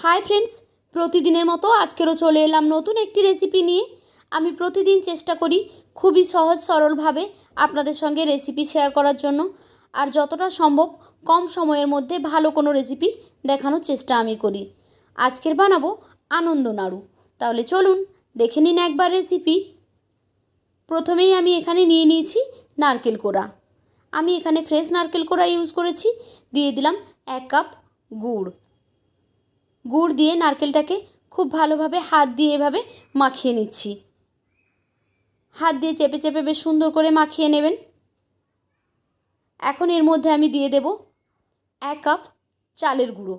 Hi friends, প্রতিদিনের মতো আজকেরও চলে এলাম নতুন একটি রেসিপি নিয়ে। আমি প্রতিদিন চেষ্টা করি খুবই সহজ সরলভাবে আপনাদের সঙ্গে রেসিপি শেয়ার করার জন্য, আর যতটা সম্ভব কম সময়ের মধ্যে ভালো কোনো রেসিপি দেখানোর চেষ্টা আমি করি। আজকের বানাবো আনন্দ নাড়ু। তাহলে চলুন দেখে নিন একবার রেসিপি। প্রথমেই আমি এখানে নিয়ে নিয়েছি নারকেল কোড়া। আমি এখানে ফ্রেশ নারকেল কোড়া ইউজ করেছি। দিয়ে দিলাম 1 কাপ গুড়। গুড় দিয়ে নারকেলটাকে খুব ভালোভাবে হাত দিয়ে এভাবে মাখিয়ে নিচ্ছি। হাত দিয়ে চেপে চেপে বেশ সুন্দর করে মাখিয়ে নেবেন। এখন এর মধ্যে আমি দিয়ে দেব 1 কাপ চালের গুঁড়ো।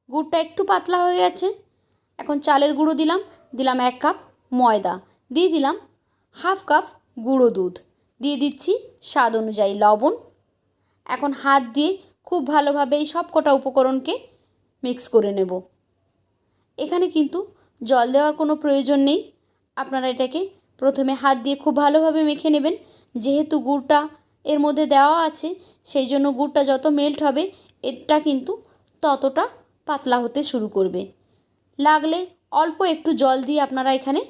গুড়টা একটু পাতলা হয়ে গেছে। এখন চালের গুঁড়ো দিলাম 1 কাপ ময়দা, দিয়ে দিলাম 1/2 কাপ গুঁড়ো দুধ, দিয়ে দিচ্ছি স্বাদ অনুযায়ী লবণ। এখন হাত দিয়ে খুব ভালোভাবে এই সব কটা উপকরণকে মিক্স করে নেব। এখানে কিন্তু জল দেওয়ার কোনো প্রয়োজন নেই। আপনারা এটাকে প্রথমে হাত দিয়ে খুব ভালোভাবে মেখে নেবেন। যেহেতু গুড়টা এর মধ্যে দেওয়া আছে, সেই জন্য গুড়টা যত মেল্ট হবে এটা কিন্তু ততটা পাতলা হতে শুরু করবে। লাগলে অল্প একটু জল দিয়ে আপনারা এখানে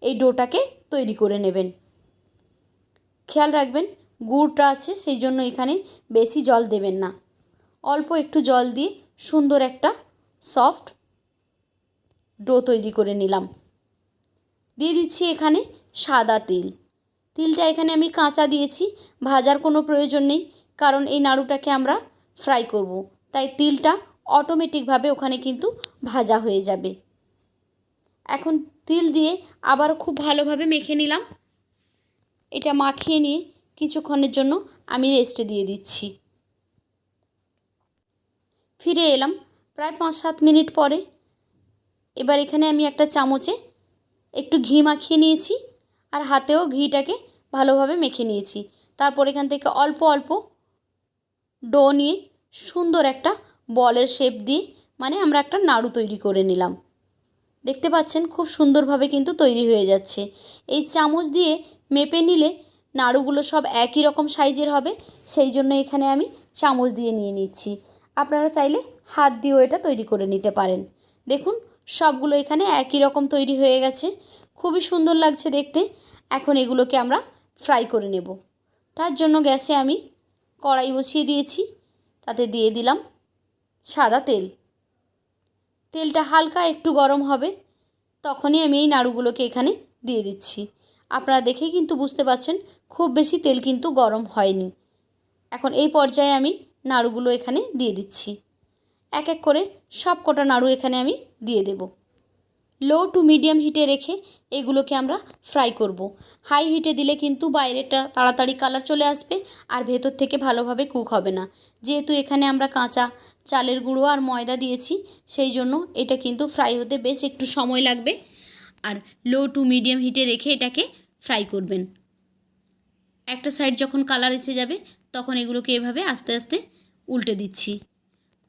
এই ডোটাকে তৈরি করে নেবেন। খেয়াল রাখবেন গুড়টা আছে সেই জন্য এখানে বেশি জল দেবেন না। অল্প একটু জল দিয়ে সুন্দর একটা সফট ডো তৈরি করে নিলাম। দিয়ে দিচ্ছি এখানে সাদা তিল। তিলটা এখানে আমি কাঁচা দিয়েছি, ভাজার কোনো প্রয়োজন নেই, কারণ এই নাড়ুটাকে আমরা ফ্রাই করব। তাই তিলটা অটোমেটিকভাবে ওখানে কিন্তু ভাজা হয়ে যাবে। এখন তিল দিয়ে আবার খুব ভালোভাবে মেখে নিলাম। এটা মাখিয়ে নিয়ে কিছুক্ষণের জন্য আমি রেস্টে দিয়ে দিচ্ছি। ফিরে এলাম প্রায় 5-7 মিনিট পরে। এবার এখানে আমি একটা চামচে একটু ঘি মাখিয়ে নিয়েছি, আর হাতেও ঘিটাকে ভালোভাবে মেখে নিয়েছি। তারপর এখান থেকে অল্প অল্প ডো নিয়ে সুন্দর একটা বলের শেপ দিয়ে আমরা একটা নাড়ু তৈরি করে নিলাম। দেখতে পাচ্ছেন খুব সুন্দরভাবে কিন্তু তৈরি হয়ে যাচ্ছে। এই চামচ দিয়ে মেপে নিলে নাড়ুগুলো সব একই রকম সাইজের হবে, সেই জন্য এখানে আমি চামচ দিয়ে নিয়ে নিচ্ছি। আপনারা চাইলে হাত দিয়েও এটা তৈরি করে নিতে পারেন। দেখুন সবগুলো এখানে একই রকম তৈরি হয়ে গেছে, খুবই সুন্দর লাগছে দেখতে। এখন এগুলোকে আমরা ফ্রাই করে নেব। তার জন্য গ্যাসে আমি কড়াই বসিয়ে দিয়েছি, তাতে দিয়ে দিলাম সাদা তেল। তেলটা হালকা একটু গরম হবে, তখনই আমি এই নাড়ুগুলোকে এখানে দিয়ে দিচ্ছি। আপনারা দেখেই কিন্তু বুঝতে পারছেন খুব বেশি তেল কিন্তু গরম হয়নি। এখন এই পর্যায়ে আমি নাড়ুগুলো এখানে দিয়ে দিচ্ছি। এক এক করে সব কটা নাড়ু এখানে আমি দিয়ে দেব। লো টু মিডিয়াম হিটে রেখে এগুলোকে আমরা ফ্রাই করব। হাই হিটে দিলে কিন্তু বাইরেটা তাড়াতাড়ি কালার চলে আসবে, আর ভেতর থেকে ভালোভাবে কুক হবে না। যেহেতু এখানে আমরা কাঁচা চালের গুঁড়ো আর ময়দা দিয়েছি, সেই জন্য এটা কিন্তু ফ্রাই হতে বেশ একটু সময় লাগবে। আর লো টু মিডিয়াম হিটে রেখে এটাকে ফ্রাই করবেন। একটা সাইড যখন কালার এসে যাবে তখন এগুলোকে এভাবে আস্তে আস্তে উল্টে দিচ্ছি।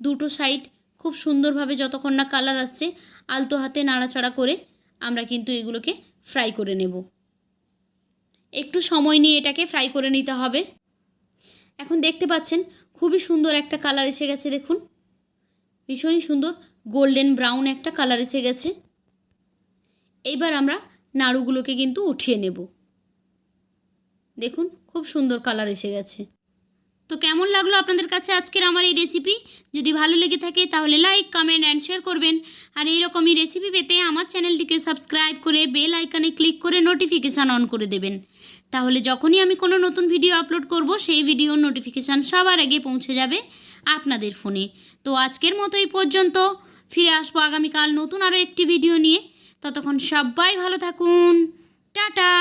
দুটো সাইড খুব সুন্দরভাবে যতক্ষণ না কালার আসছে আলতো হাতে নাড়াচাড়া করে আমরা কিন্তু এগুলোকে ফ্রাই করে নেব। একটু সময় নিয়ে এটাকে ফ্রাই করে নিতে হবে। এখন দেখতে পাচ্ছেন খুবই সুন্দর একটা কালার এসে গেছে। দেখুন ভীষণই সুন্দর গোল্ডেন ব্রাউন একটা কালার এসে গেছে। এইবার আমরা নাড়ুগুলোকে কিন্তু উঠিয়ে নেব। দেখুন খুব সুন্দর কালার এসে গেছে। তো কেমন লাগলো আপনাদের কাছে আজকের আমার এই রেসিপি? যদি ভালো লেগে থাকে তাহলে লাইক, কমেন্ট অ্যান্ড শেয়ার করবেন। আর এইরকমই রেসিপি পেতে আমার চ্যানেলটিকে সাবস্ক্রাইব করে বেল আইকনে ক্লিক করে নোটিফিকেশান অন করে দেবেন। তাহলে যখনই আমি কোনো নতুন ভিডিও আপলোড করব সেই ভিডিওর নোটিফিকেশান সবার আগে পৌঁছে যাবে আপনাদের ফোনে। তো আজকের মতো এই পর্যন্ত। ফিরে আসবো আগামীকাল নতুন আরও একটি ভিডিও নিয়ে। ততক্ষণ সবাই ভালো থাকুন। টাটা।